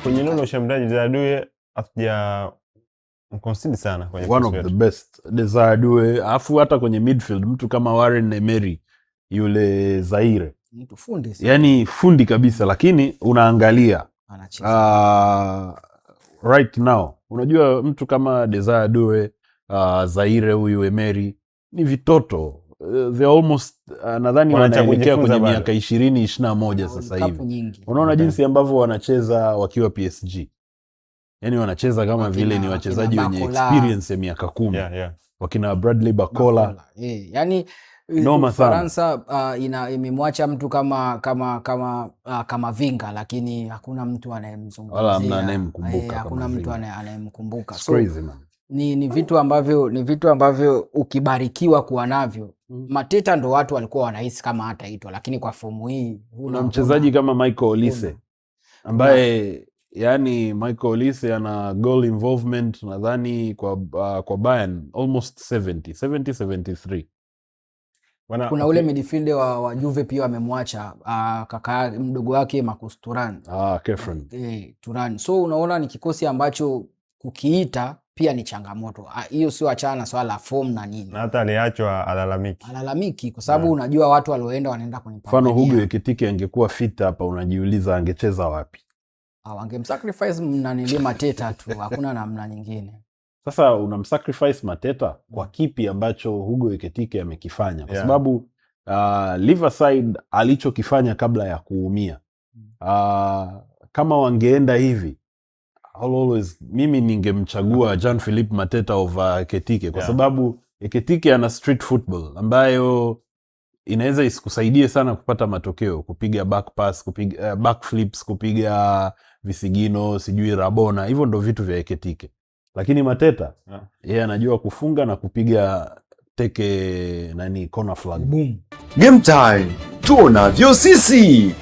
kwenye neno ushambuliaji Desire Due hatuja mkonsidi sana kwenye one of the best Desire Due. Afu hata kwenye midfield mtu kama Warren Emery yule Zaire, mtu fundi sana, yani fundi kabisa, lakini unaangalia right now unajua mtu kama Desire Due, Zaire huyu Emery ni vitoto. They almost nadhani wanaelekea kwenye miaka 20-21 sasa hivi. Unaona jinsi ambavyo wanacheza wakiwa PSG. Yani wanacheza kama vile ni wachezaji wenye experience ya miaka 10. Wakina Bradley Bacola. Yani Faransa imemwacha mtu kama Vinga, lakini hakuna mtu anayemzungumzia. Wala hamna anayemkumbuka. Hakuna mtu anayemkumbuka. So crazy, man. Ni vitu ambavyo ukibarikiwa kuwa navyo. Mateta ndo watu walikuwa wanahisi kama hataitwa, lakini kwa fomu hii una mchezaji kama Michael Olise ambaye yani Michael Olise ana goal involvement nadhani kwa Bayern almost 73. Kuna ule midfielder wa Juve pia wamemwacha kaka mdogo wake Marcus Thuram. Kefren. Thuram. So unaona ni kikosi ambacho kukiita pia ni changamoto. Hiyo sio achana na swala la form na nini. Na hata aliachwa alalamiki kwa sababu unajua watu walioenda wanaenda kwenye pambano. Mfano Hugo Ekitike angekuwa fit hapa, unajiuliza angecheza wapi? Wangemsacrifice mnanili Mateta tu, hakuna namna nyingine. Sasa unamsacrifice Mateta kwa kipi ambacho Hugo Ekitike amekifanya? Kwa sababu Riverside alichokifanya kabla ya kuumia, kama wangeenda hivi, mimi ningemchagua Jean-Philippe Mateta over Ekitike kwa sababu Ekitike ana street football ambayo inaweza isikusaidie sana kupata matokeo, kupiga back pass, kupiga back flips, kupiga visigino, sijui rabona, hivyo ndo vitu vya Ekitike. Lakini Mateta yeye anajua kufunga na kupiga teke corner flag. Boom. Game time. Tuonavyo sisi.